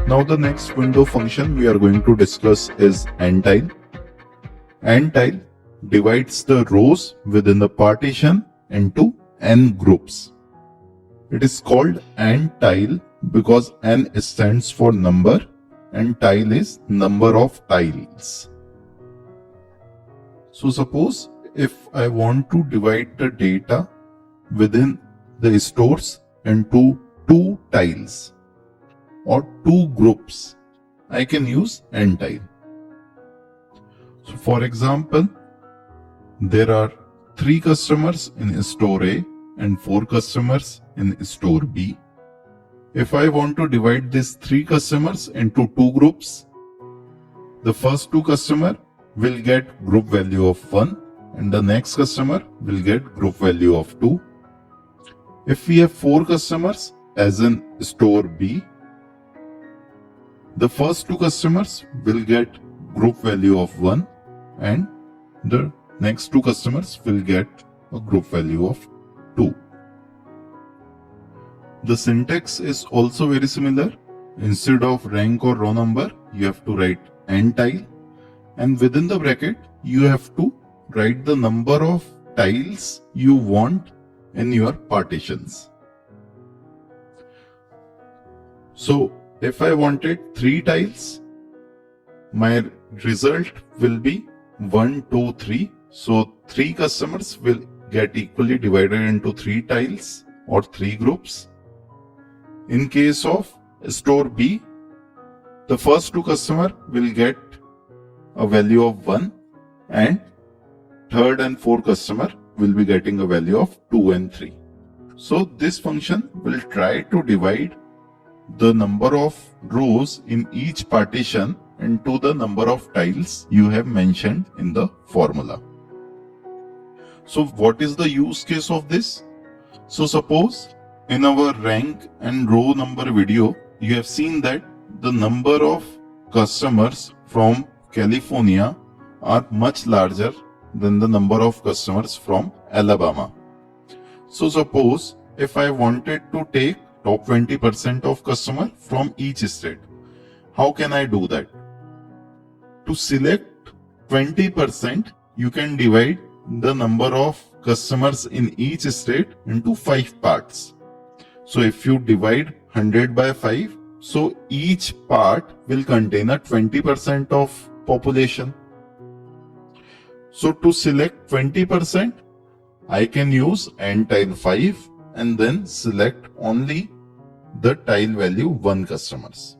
Now the next window function we are going to discuss is n-tile. N-tile divides the rows within the partition into n groups. It is called n-tile because n stands for number and tile is number of tiles. So suppose if I want to divide the data within the stores into two tiles or two groups, I can use n-tile. So for example, there are 3 customers in store A and 4 customers in store B. If I want to divide these 3 customers into 2 groups, the first 2 customers will get group value of 1 and the next customer will get group value of 2. If we have 4 customers as in store B, the first 2 customers will get group value of 1 and the next 2 customers will get a group value of 2. The syntax is also very similar. Instead of rank or row number, you have to write n-tile, and within the bracket, you have to write the number of tiles you want in your partitions. So if I wanted 3 tiles, my result will be 1, 2, 3. So 3 customers will get equally divided into 3 tiles or 3 groups. In case of store B, the first 2 customers will get a value of 1 and third and fourth customer will be getting a value of 2 and 3. So this function will try to divide the number of rows in each partition into the number of tiles you have mentioned in the formula. So what is the use case of this? So suppose in our rank and row number video, you have seen that the number of customers from California are much larger than the number of customers from Alabama. So suppose if I wanted to take top 20% of customer from each state, how can I do that? To select 20%, you can divide the number of customers in each state into 5 parts. So if you divide 100 by 5, so each part will contain a 20% of population. So to select 20%, I can use n-tile 5 and then select only the tile value 1 customers.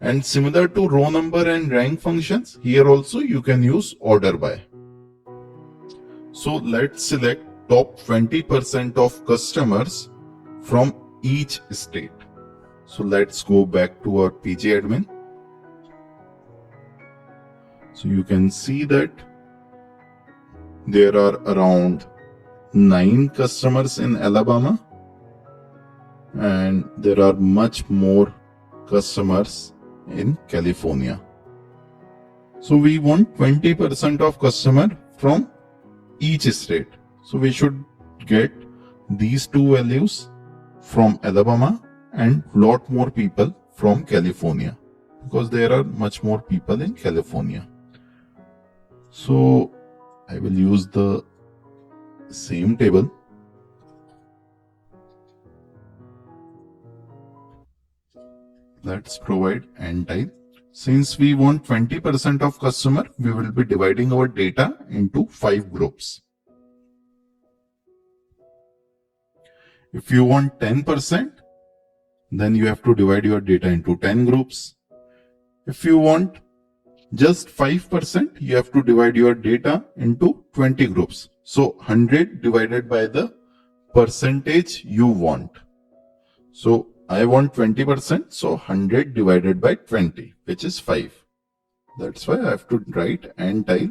And similar to row number and rank functions, here also you can use order by. So let's select top 20% of customers from each state. So let's go back to our pgadmin. So you can see that there are around 9 customers in Alabama and there are much more customers in California. So we want 20% of customer from each state. So we should get these 2 values from Alabama and lot more people from California because there are much more people in California. So I will use the same table. Let's provide n-tile. Since we want 20% of customer, we will be dividing our data into 5 groups. If you want 10%, then you have to divide your data into 10 groups. If you want just 5%, you have to divide your data into 20 groups. So 100 divided by the percentage you want. So I want 20%, so 100 divided by 20, which is 5. That's why I have to write n-tile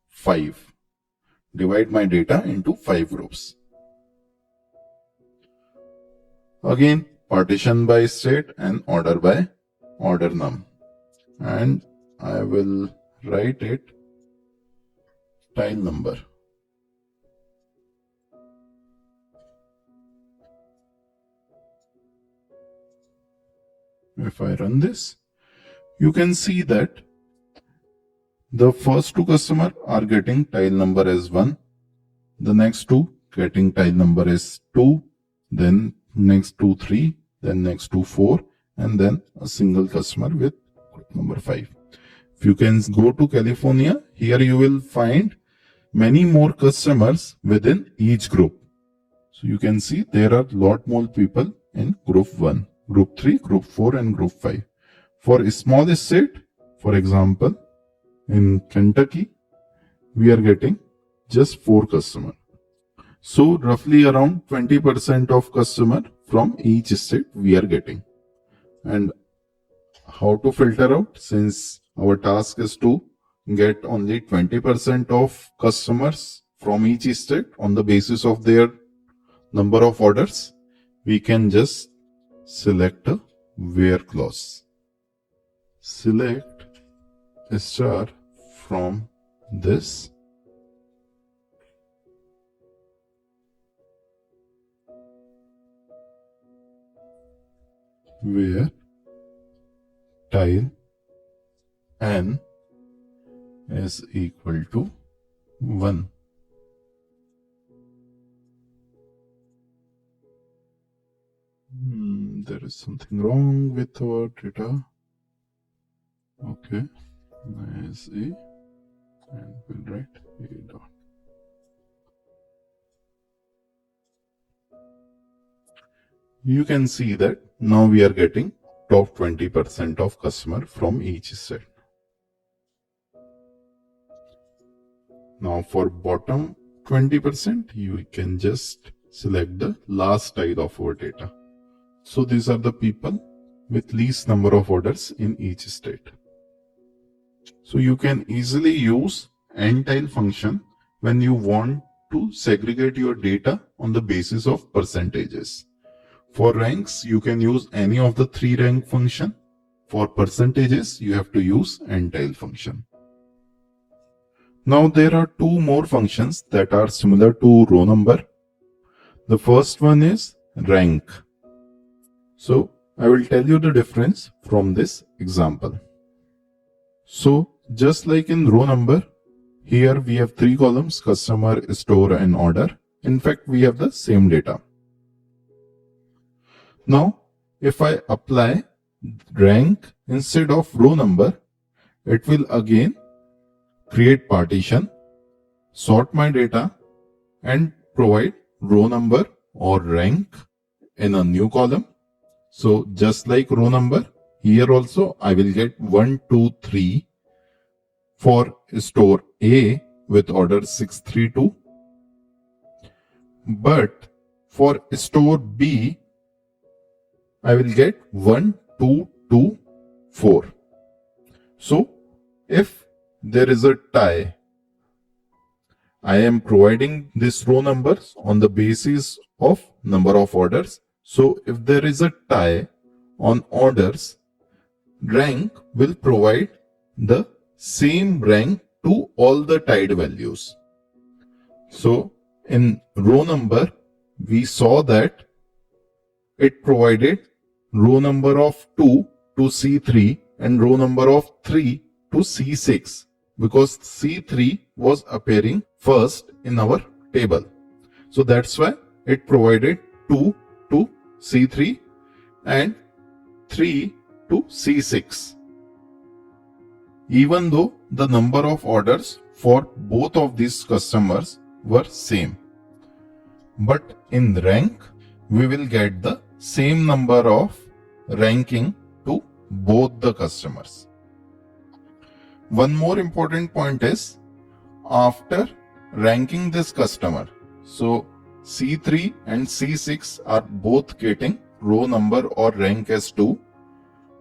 5. Divide my data into 5 groups. Again, partition by state and order by order num. And I will write it tile number. if I run this, you can see that the first two customers are getting tile number as 1, the next two getting tile number as 2, then next two 3, then next two 4, and then a single customer with group number 5. If you can go to California, here you will find many more customers within each group. So you can see there are lot more people in group 1, group 3, group 4 and group 5. For a small state, for example, in Kentucky, we are getting just 4 customers. So roughly around 20% of customer from each state we are getting. And how to filter out, since our task is to get only 20% of customers from each state on the basis of their number of orders, we can just select a where clause. Select star from this where tile n is equal to 1. There is something wrong with our data. Okay, as a, and we'll write a dot. You can see that now we are getting top 20% of customer from each set. Now for bottom 20%, you can just select the last tile of our data. So these are the people with least number of orders in each state. So you can easily use n-tile function when you want to segregate your data on the basis of percentages. For ranks, you can use any of the 3 rank function. For percentages, you have to use n-tile function. Now there are 2 more functions that are similar to row number. The first one is rank. So I will tell you the difference from this example. So just like in row number, here we have 3 columns: customer, store and order. In fact, we have the same data. Now if I apply rank instead of row number, it will again create partition, sort my data and provide row number or rank in a new column. So just like row number, here also I will get 1, 2, 3 for store A with order 632. But for store B, I will get 1, 2, 2, 4. So if there is a tie, I am providing this row numbers on the basis of number of orders. So if there is a tie on orders, rank will provide the same rank to all the tied values. So in row number, we saw that it provided row number of 2 to C3 and row number of 3 to C6 because C3 was appearing first in our table. So that's why it provided 2 to C3 and 3 to C6. Even though the number of orders for both of these customers were same. But in rank, we will get the same number of ranking to both the customers. One more important point is, after ranking this customer, so C3 and C6 are both getting row number or rank as 2.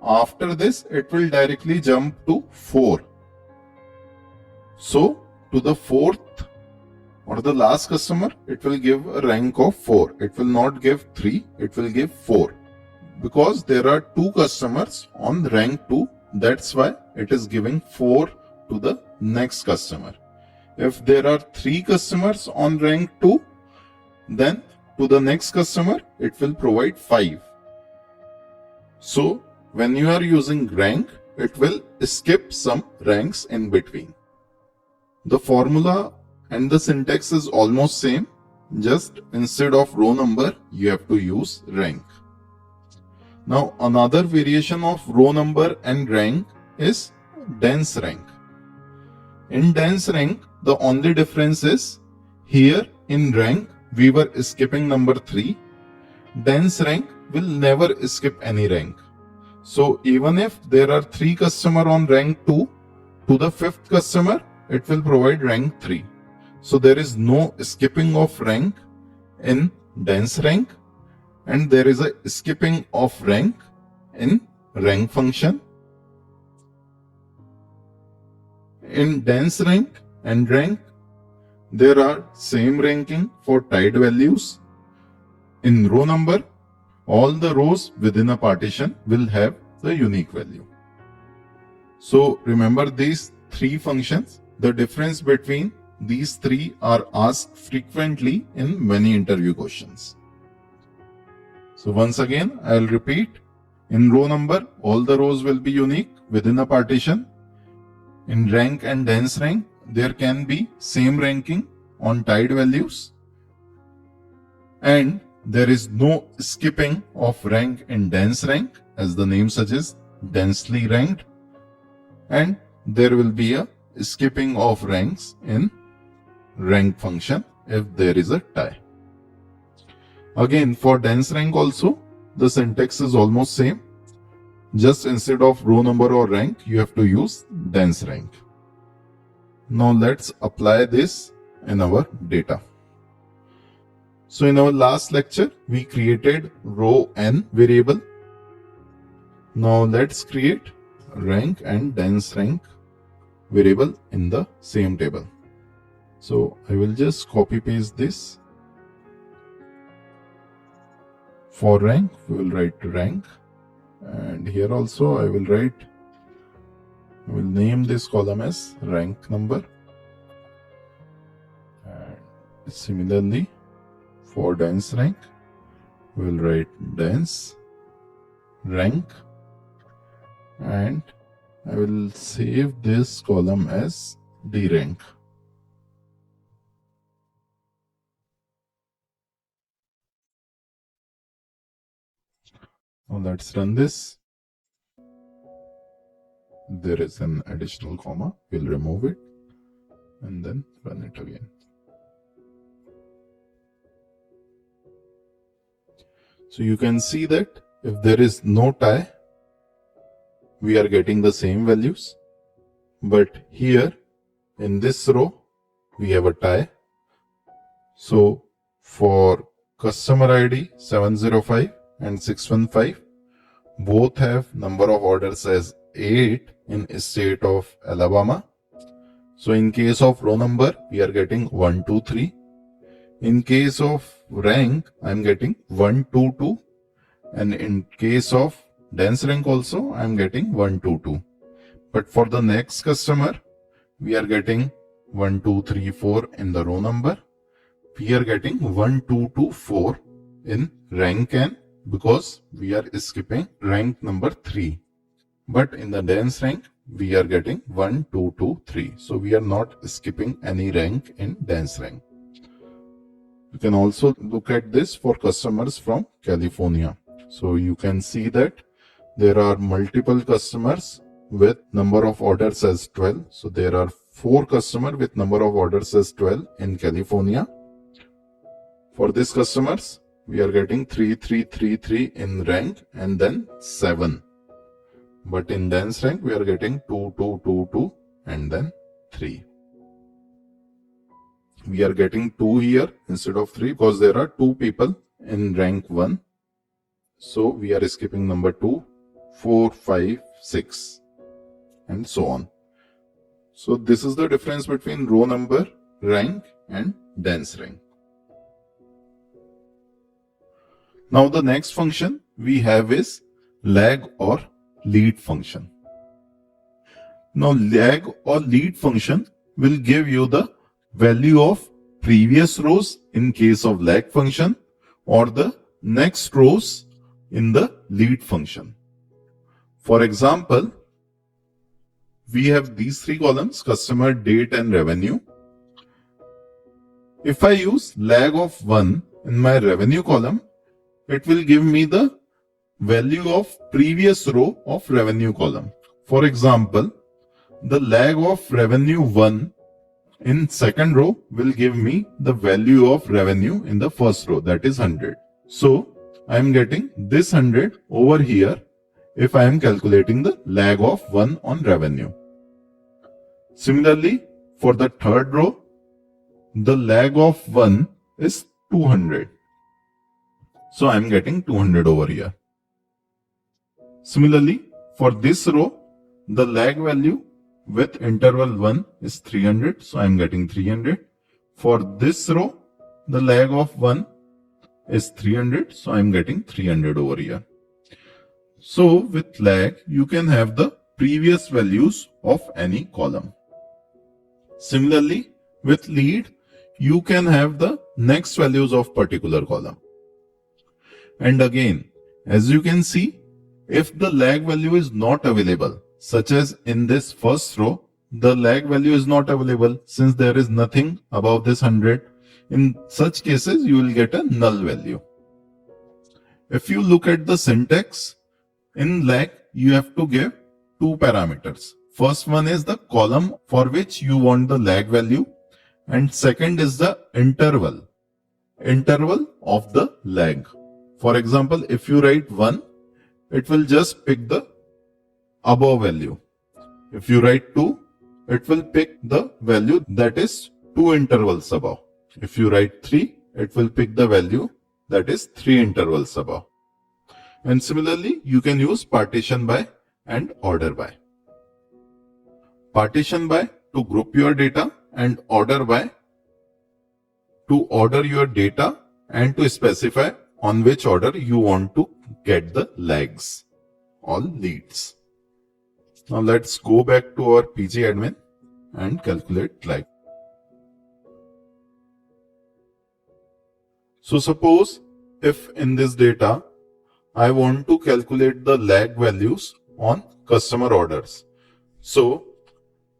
After this, it will directly jump to 4. So to the 4th or the last customer, it will give a rank of 4. It will not give 3, it will give 4. Because there are 2 customers on rank 2, that's why it is giving 4 to the next customer. If there are 3 customers on rank 2, then to the next customer, it will provide 5. So when you are using rank, it will skip some ranks in between. The formula and the syntax is almost same, just instead of row number, you have to use rank. Now another variation of row number and rank is dense rank. In dense rank, the only difference is here in rank, we were skipping number 3. Dense rank will never skip any rank. So even if there are 3 customers on rank 2, to the 5th customer, it will provide rank 3. So there is no skipping of rank in dense rank, and there is a skipping of rank in rank function. In dense rank and rank, there are same ranking for tied values. In row number, all the rows within a partition will have the unique value. So remember these 3 functions. The difference between these 3 are asked frequently in many interview questions. So once again, I'll repeat. In row number, all the rows will be unique within a partition. In rank and dense rank, there can be same ranking on tied values. And there is no skipping of rank in dense rank, as the name suggests, densely ranked. And there will be a skipping of ranks in rank function if there is a tie. Again, for dense rank also, the syntax is almost same. Just instead of row number or rank, you have to use dense rank. Now let's apply this in our data. So in our last lecture, we created row n variable. Now let's create rank and dense rank variable in the same table. So I will just copy paste this. For rank, we will write rank, and here also I will name this column as rank number. And similarly, for dense rank, we will write dense rank, and I will save this column as D rank. Now let's run this. There is an additional comma. We'll remove it and then run it again. So you can see that if there is no tie, we are getting the same values. But here in this row, we have a tie. So for customer ID 705 and 615, both have number of orders as 8 in state of Alabama. So in case of row number, we are getting 1, 2, 3. In case of rank, I am getting 1, 2, 2. And in case of dense rank also, I am getting 1, 2, 2. But for the next customer, we are getting 1, 2, 3, 4 in the row number. We are getting 1, 2, 2, 4 in rank n, because we are skipping rank number 3. But in the dense rank, we are getting 1, 2, 2, 3. So we are not skipping any rank in dense rank. You can also look at this for customers from California. So you can see that there are multiple customers with number of orders as 12. So there are 4 customers with number of orders as 12 in California. For these customers, we are getting 3, 3, 3, 3 in rank and then 7. But in dense rank, we are getting 2, 2, 2, 2 and then 3. We are getting 2 here instead of 3 because there are 2 people in rank 1. So we are skipping number 2, 4, 5, 6 and so on. So this is the difference between row number, rank and dense rank. Now the next function we have is lag or lead function. Now lag or lead function will give you the value of previous rows in case of lag function or the next rows in the lead function. For example, we have these three columns: customer, date, and revenue. If I use lag of 1 in my revenue column, it will give me the value of previous row of revenue column. For example, the lag of revenue 1 in second row will give me the value of revenue in the first row, that is 100. So I am getting this 100 over here if I am calculating the lag of 1 on revenue. Similarly, for the third row, the lag of 1 is 200. So I am getting 200 over here. Similarly, for this row, the lag value with interval 1 is 300. So I am getting 300. For this row, the lag of 1 is 300. So I am getting 300 over here. So with lag, you can have the previous values of any column. Similarly, with lead, you can have the next values of particular column. And again, as you can see, if the lag value is not available, such as in this first row, the lag value is not available since there is nothing above this 100. In such cases, you will get a null value. If you look at the syntax, in lag, you have to give two parameters. First one is the column for which you want the lag value, and second is the interval of the lag. For example, if you write 1, it will just pick the above value. If you write 2, it will pick the value that is 2 intervals above. If you write 3, it will pick the value that is 3 intervals above. And similarly, you can use partition by and order by. Partition by to group your data, and order by to order your data and to specify on which order you want to get the lags or leads. Now let's go back to our pgadmin and calculate lag. So suppose if in this data I want to calculate the lag values on customer orders. So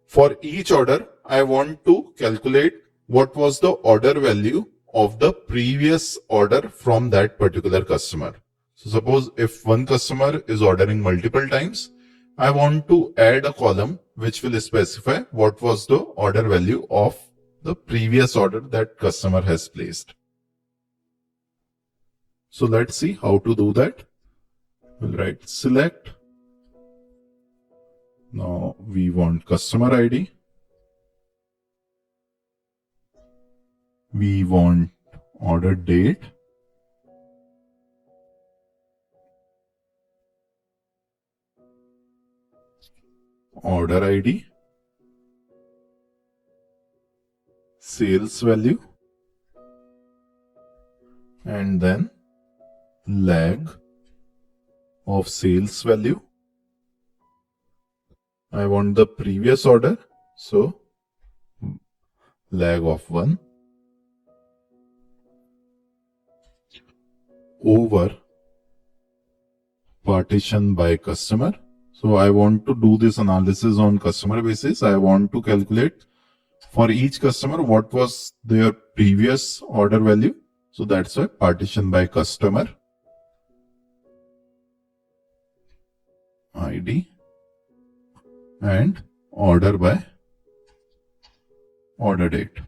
for each order, I want to calculate what was the order value of the previous order from that particular customer. So suppose if one customer is ordering multiple times, I want to add a column which will specify what was the order value of the previous order that customer has placed. So let's see how to do that. We'll write select. Now we want customer ID. We want order date. Order ID. Sales value. And then lag of sales value. I want the previous order, so lag of 1 over partition by customer. So I want to do this analysis on customer basis. I want to calculate for each customer what was their previous order value. So that's why partition by customer ID and order by order date.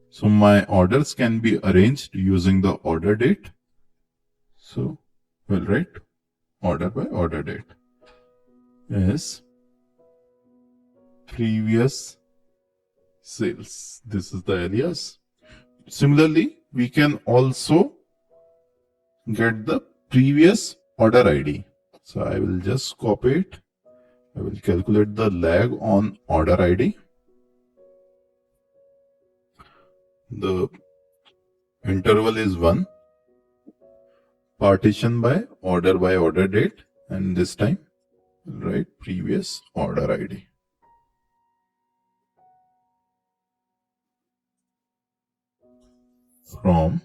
So my orders can be arranged using the order date. So we'll write order by order date is previous sales. This is the alias. Similarly, we can also get the previous order ID. So I will just copy it. I will calculate the lag on order ID. The interval is 1. Partition by order date, and this time we'll write previous order ID. From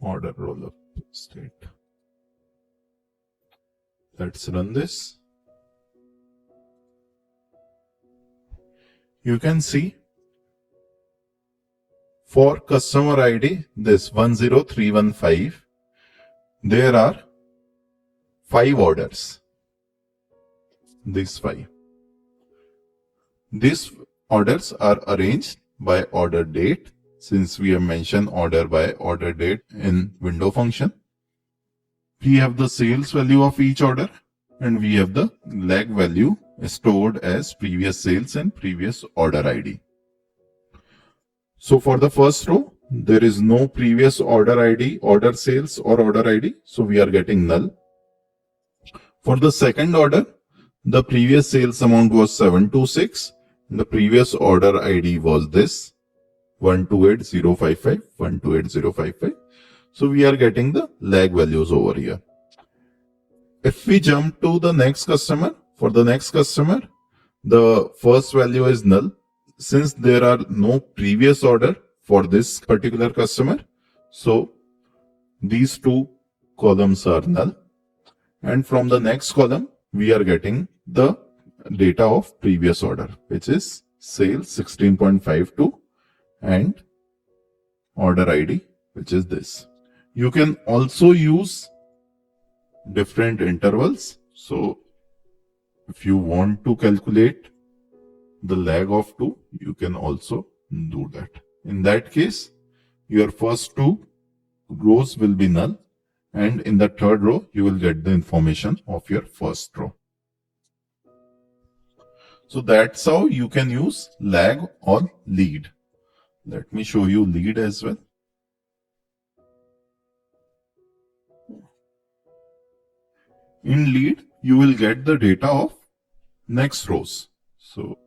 order roll-up state. Let's run this. You can see for customer ID, this 10315, there are 5 orders. These 5. These orders are arranged by order date, since we have mentioned order by order date in window function. We have the sales value of each order and we have the lag value stored as previous sales and previous order ID. So for the first row, there is no previous order ID, order sales or order ID. So we are getting null. For the second order, the previous sales amount was 726. The previous order ID was this 128055, 128055. So we are getting the lag values over here. If we jump to the next customer, for the next customer, the first value is null. Since there are no previous order for this particular customer, so these 2 columns are null. And from the next column, we are getting the data of previous order, which is sales 16.52 and order ID, which is this. You can also use different intervals. So if you want to calculate the lag of 2, you can also do that. In that case, your first 2 rows will be null, and in the third row, you will get the information of your first row. So that's how you can use lag or lead. Let me show you lead as well. In lead, you will get the data of next rows. So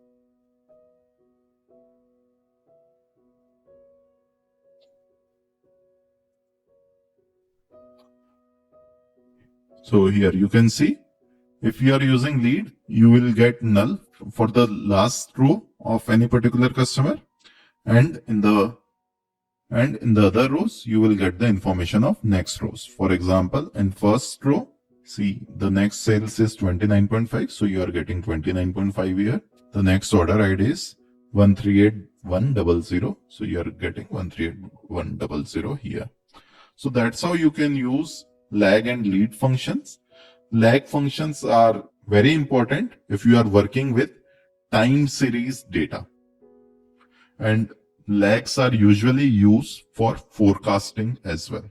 here you can see, if you are using lead, you will get null for the last row of any particular customer, and in the other rows, you will get the information of next rows. For example, in first row, see the next sales is 29.5, so you are getting 29.5 here. The next order ID is 138100, so you are getting 138100 here. So that's how you can use lag and lead functions. Lag functions are very important if you are working with time series data, and lags are usually used for forecasting as well.